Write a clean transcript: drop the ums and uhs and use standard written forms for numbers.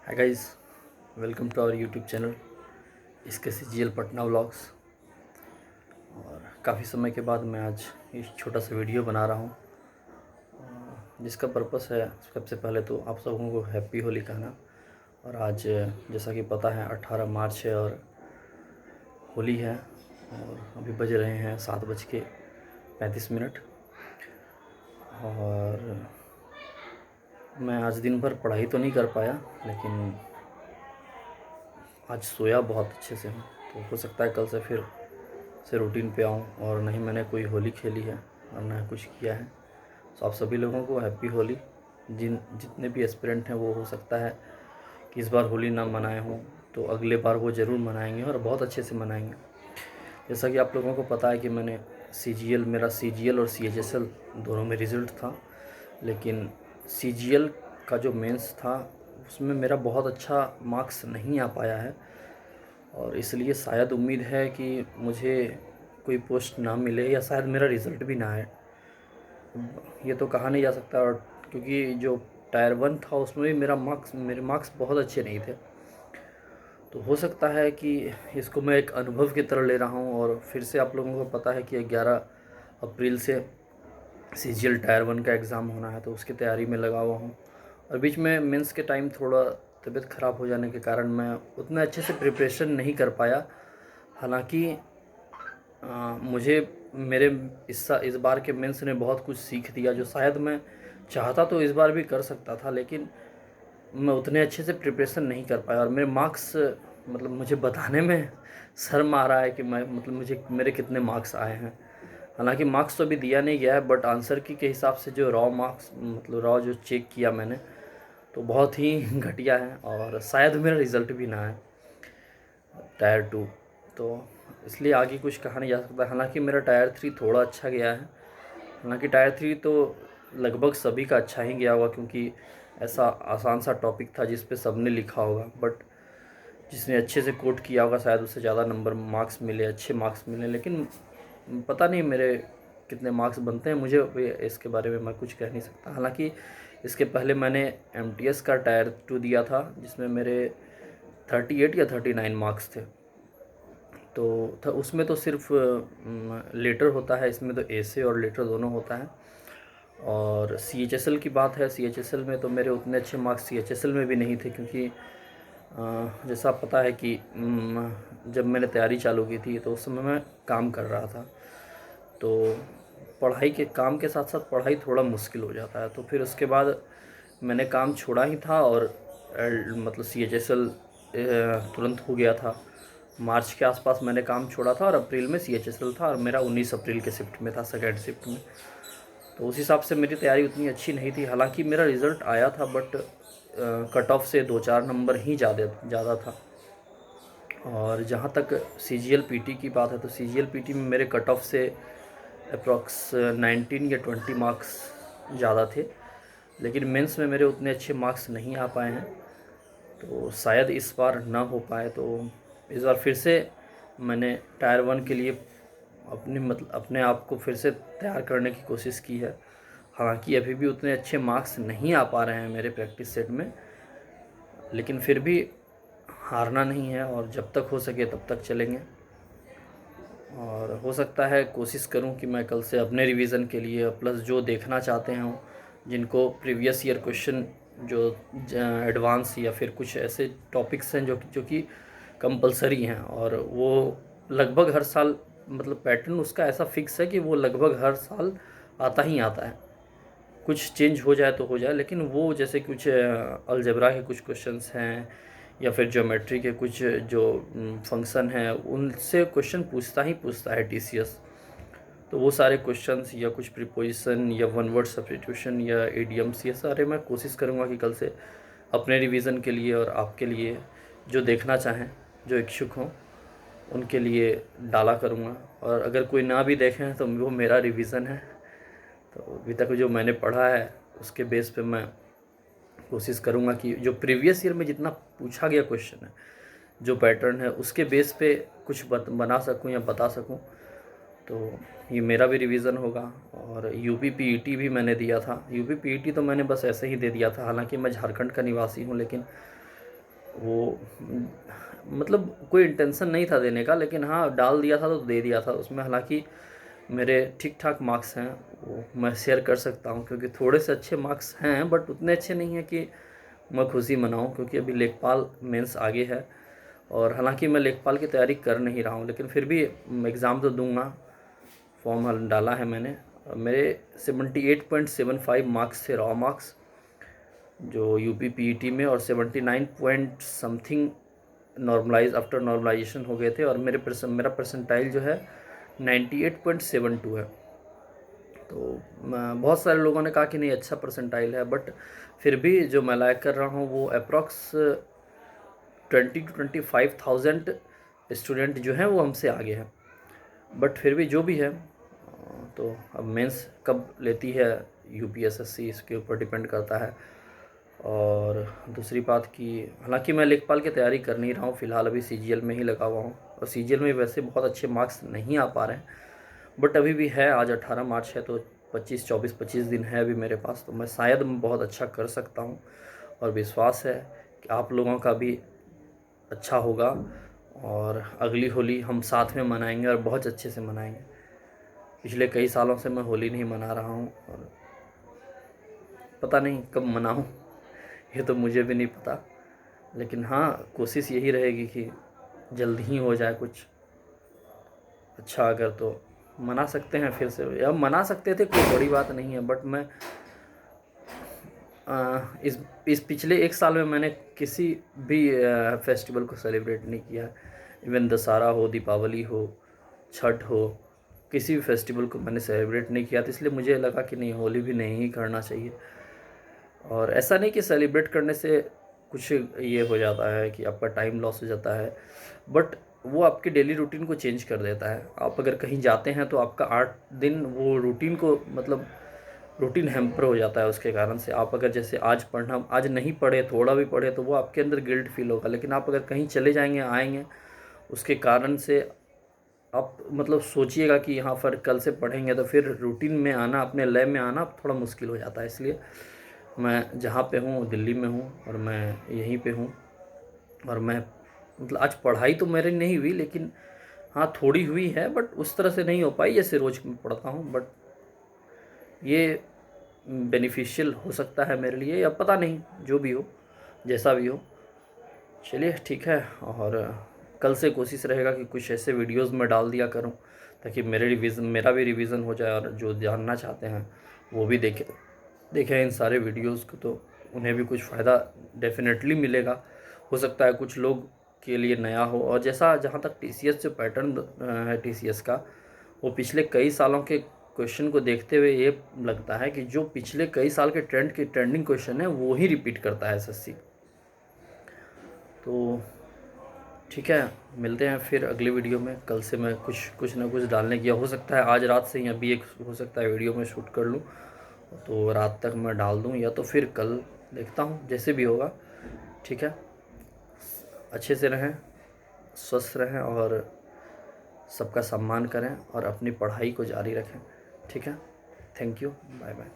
Hi guys, welcome to our YouTube channel इसके CGL Patna vlogs. और काफ़ी समय के बाद मैं आज एक छोटा सा वीडियो बना रहा हूँ, जिसका पर्पस है सबसे पहले तो आप सबों को हैप्पी होली कहना। और आज जैसा कि पता है 18 मार्च है और होली है, और अभी बज रहे हैं 7:35। और मैं आज दिन भर पढ़ाई तो नहीं कर पाया, लेकिन आज सोया बहुत अच्छे से हूँ। तो हो सकता है कल से फिर से रूटीन पे आऊँ। और नहीं मैंने कोई होली खेली है और ना कुछ किया है। तो आप सभी लोगों को हैप्पी होली। जितने भी एस्पिरेंट हैं वो हो सकता है कि इस बार होली ना मनाए हों, तो अगले बार वो ज़रूर मनाएंगे और बहुत अच्छे से मनाएंगे। जैसा कि आप लोगों को पता है कि मेरा CGL और CHSL दोनों में रिज़ल्ट था, लेकिन CGL का जो मेंस था उसमें मेरा बहुत अच्छा मार्क्स नहीं आ पाया है। और इसलिए शायद उम्मीद है कि मुझे कोई पोस्ट ना मिले या शायद मेरा रिज़ल्ट भी ना आए। ये तो कहा नहीं जा सकता, और क्योंकि जो टायर 1 था उसमें भी मेरे मार्क्स बहुत अच्छे नहीं थे। तो हो सकता है कि इसको मैं एक अनुभव की तरह ले रहा हूँ। और फिर से आप लोगों को पता है कि 11 अप्रैल से CGL टायर 1 का एग्ज़ाम होना है, तो उसकी तैयारी में लगा हुआ हूँ। और बीच में मेंस के टाइम थोड़ा तबीयत ख़राब हो जाने के कारण मैं उतना अच्छे से प्रिपरेशन नहीं कर पाया। हालांकि मुझे मेरे इस बार के मेंस ने बहुत कुछ सीख दिया, जो शायद मैं चाहता तो इस बार भी कर सकता था, लेकिन मैं उतने अच्छे से प्रिपरेशन नहीं कर पाया। और मेरे मार्क्स मतलब मुझे बताने में शर्म आ रहा है कि मुझे मेरे कितने मार्क्स आए हैं। हालांकि मार्क्स तो अभी दिया नहीं गया है, बट आंसर की के हिसाब से जो रॉ मार्क्स रॉ जो चेक किया मैंने, तो बहुत ही घटिया है। और शायद मेरा रिज़ल्ट भी ना आए टायर 2। तो इसलिए आगे कुछ कहा नहीं जा सकता। हालांकि मेरा टायर 3 थोड़ा अच्छा गया है। हालांकि टायर 3 तो लगभग सभी का अच्छा ही गया होगा, क्योंकि ऐसा आसान सा टॉपिक था जिस पे सबने लिखा होगा। बट जिसने अच्छे से कोट किया होगा शायद उससे ज़्यादा मार्क्स मिले, अच्छे मार्क्स मिले। लेकिन पता नहीं मेरे कितने मार्क्स बनते हैं, मुझे इसके बारे में मैं कुछ कह नहीं सकता। हालांकि इसके पहले मैंने MTS का टायर 2 दिया था, जिसमें मेरे 38 या 39 मार्क्स थे। तो उसमें तो सिर्फ लेटर होता है, इसमें तो ऐसे और लेटर दोनों होता है। और CHSL की बात है, CHSL में तो मेरे उतने अच्छे मार्क्स CHSL में भी नहीं थे, क्योंकि जैसा पता है कि जब मैंने तैयारी चालू की थी तो उस समय मैं काम कर रहा था। तो काम के साथ साथ पढ़ाई थोड़ा मुश्किल हो जाता है। तो फिर उसके बाद मैंने काम छोड़ा ही था, और CHSL तुरंत हो गया था। मार्च के आसपास मैंने काम छोड़ा था और अप्रैल में CHSL था, और मेरा 19 अप्रैल के शिफ्ट में था, सेकेंड शिफ्ट में। तो उस हिसाब से मेरी तैयारी उतनी अच्छी नहीं थी। हालांकि मेरा रिज़ल्ट आया था, बट कट ऑफ से 2-4 नंबर ही ज़्यादा था। और जहाँ तक CGL PT की बात है, तो CGL PT में मेरे कट ऑफ से अप्रॉक्स 19 या 20 मार्क्स ज़्यादा थे। लेकिन मेंस में मेरे उतने अच्छे मार्क्स नहीं आ पाए हैं, तो शायद इस बार ना हो पाए। तो इस बार फिर से मैंने टायर 1 के लिए अपने आप को फिर से तैयार करने की कोशिश की है। हालांकि अभी भी उतने अच्छे मार्क्स नहीं आ पा रहे हैं मेरे प्रैक्टिस सेट में, लेकिन फिर भी हारना नहीं है, और जब तक हो सके तब तक चलेंगे। और हो सकता है कोशिश करूं कि मैं कल से अपने रिवीजन के लिए, प्लस जो देखना चाहते हैं जिनको प्रीवियस ईयर क्वेश्चन जो एडवांस या फिर कुछ ऐसे टॉपिक्स हैं जो कि कंपलसरी हैं, और वो लगभग हर साल पैटर्न उसका ऐसा फिक्स है कि वो लगभग हर साल आता ही आता है। कुछ चेंज हो जाए तो हो जाए, लेकिन वो जैसे कुछ अलजेब्रा के कुछ क्वेश्चंस हैं, या फिर ज्योमेट्री के कुछ जो फंक्शन हैं, उनसे क्वेश्चन पूछता है TCS। तो वो सारे क्वेश्चंस या कुछ प्रीपोजिशन या वन वर्ड सब्स्टिट्यूशन या इडियम्स, ये सारे मैं कोशिश करूँगा कि कल से अपने रिवीजन के लिए और आपके लिए, जो देखना चाहें, जो इच्छुक हों, उनके लिए डाला करूँगा। और अगर कोई ना भी देखें तो वो मेरा रिवीजन है। तो अभी तक जो मैंने पढ़ा है उसके बेस पे मैं कोशिश करूँगा कि जो प्रीवियस ईयर में जितना पूछा गया क्वेश्चन है, जो पैटर्न है, उसके बेस पे कुछ बना सकूँ या बता सकूँ। तो ये मेरा भी रिवीजन होगा। और UP PET भी मैंने दिया था। UP PET तो मैंने बस ऐसे ही दे दिया था। हालांकि मैं झारखंड का निवासी हूँ, लेकिन वो मतलब कोई इंटेंशन नहीं था देने का, लेकिन हाँ डाल दिया था तो दे दिया था उसमें। हालांकि मेरे ठीक ठाक मार्क्स हैं, वो मैं शेयर कर सकता हूँ, क्योंकि थोड़े से अच्छे मार्क्स हैं बट उतने अच्छे नहीं हैं कि मैं खुशी मनाऊँ, क्योंकि अभी लेखपाल मेंस आगे है। और हालांकि मैं लेखपाल की तैयारी कर नहीं रहा हूँ, लेकिन फिर भी एग्ज़ाम तो दूंगा। फॉर्म हल डाला है मैंने। मेरे 78.75 मार्क्स थे, रॉ मार्क्स, जो यूपी पीईटी में, और 79 point something normalize after normalization हो गए थे। और मेरा परसेंटाइल जो है 98.72 है। तो बहुत सारे लोगों ने कहा कि नहीं अच्छा परसेंटाइल है, बट फिर भी जो मैं लाइक कर रहा हूँ वो अप्रॉक्स 20 to 25,000 स्टूडेंट जो हैं वो हमसे आगे हैं। बट फिर भी जो भी है, तो अब मेंस कब लेती है यूपीएसएससी, इसके ऊपर डिपेंड करता है। और दूसरी बात कि हालांकि मैं लेखपाल की तैयारी कर नहीं रहा हूँ फ़िलहाल, अभी सीजीएल में ही लगा हुआ हूँ, और सीजीएल में वैसे बहुत अच्छे मार्क्स नहीं आ पा रहे हैं। बट अभी भी है, आज 18 मार्च है, तो 25 दिन है अभी मेरे पास, तो मैं शायद बहुत अच्छा कर सकता हूँ। और विश्वास है कि आप लोगों का भी अच्छा होगा, और अगली होली हम साथ में मनाएंगे और बहुत अच्छे से मनाएंगे। पिछले कई सालों से मैं होली नहीं मना रहा हूँ, और पता नहीं कब मनाऊँ, ये तो मुझे भी नहीं पता। लेकिन हाँ, कोशिश यही रहेगी कि जल्द ही हो जाए कुछ अच्छा। अगर तो मना सकते हैं फिर से, या मना सकते थे, कोई बड़ी बात नहीं है। बट मैं इस पिछले एक साल में मैंने किसी भी फेस्टिवल को सेलिब्रेट नहीं किया। इवन दशहरा हो, दीपावली हो, छठ हो, किसी भी फेस्टिवल को मैंने सेलिब्रेट नहीं किया। तो इसलिए मुझे लगा कि नहीं, होली भी नहीं ही करना चाहिए। और ऐसा नहीं कि सेलिब्रेट करने से कुछ ये हो जाता है कि आपका टाइम लॉस हो जाता है, बट वो आपके डेली रूटीन को चेंज कर देता है। आप अगर कहीं जाते हैं तो आपका 8 दिन वो रूटीन को, मतलब रूटीन हैम्पर हो जाता है उसके कारण से। आप अगर जैसे आज नहीं पढ़े, थोड़ा भी पढ़े, तो वो आपके अंदर गिल्ट फील होगा। लेकिन आप अगर कहीं चले जाएंगे, आएंगे, उसके कारण से आप मतलब सोचिएगा कि हाँ फिर कल से पढ़ेंगे, तो फिर रूटीन में आना, अपने लय में आना थोड़ा मुश्किल हो जाता है। इसलिए मैं जहाँ पे हूँ दिल्ली में हूँ, और मैं यहीं पे हूँ। और मैं मतलब आज पढ़ाई तो मेरी नहीं हुई, लेकिन हाँ थोड़ी हुई है, बट उस तरह से नहीं हो पाई जैसे रोज़ मैं पढ़ता हूँ। बट ये बेनिफिशियल हो सकता है मेरे लिए, या पता नहीं, जो भी हो, जैसा भी हो। चलिए ठीक है। और कल से कोशिश रहेगा कि कुछ ऐसे वीडियोस में डाल दिया करूं, ताकि मेरा भी रिवीजन हो जाए, और जो जानना चाहते हैं वो भी देखें इन सारे वीडियोस को, तो उन्हें भी कुछ फ़ायदा डेफिनेटली मिलेगा। हो सकता है कुछ लोग के लिए नया हो। और जहाँ तक टीसीएस जो पैटर्न है टीसीएस का, वो पिछले कई सालों के क्वेश्चन को देखते हुए ये लगता है कि जो पिछले कई साल के ट्रेंडिंग क्वेश्चन है वो ही रिपीट करता है एसएससी। तो ठीक है, मिलते हैं फिर अगली वीडियो में। कल से मैं कुछ ना कुछ डालने की, हो सकता है आज रात से ही अभी एक हो सकता है वीडियो में शूट कर लूँ, तो रात तक मैं डाल दूँ, या तो फिर कल देखता हूँ, जैसे भी होगा। ठीक है, अच्छे से रहें, स्वस्थ रहें, और सबका सम्मान करें, और अपनी पढ़ाई को जारी रखें। ठीक है, थैंक यू, बाय बाय।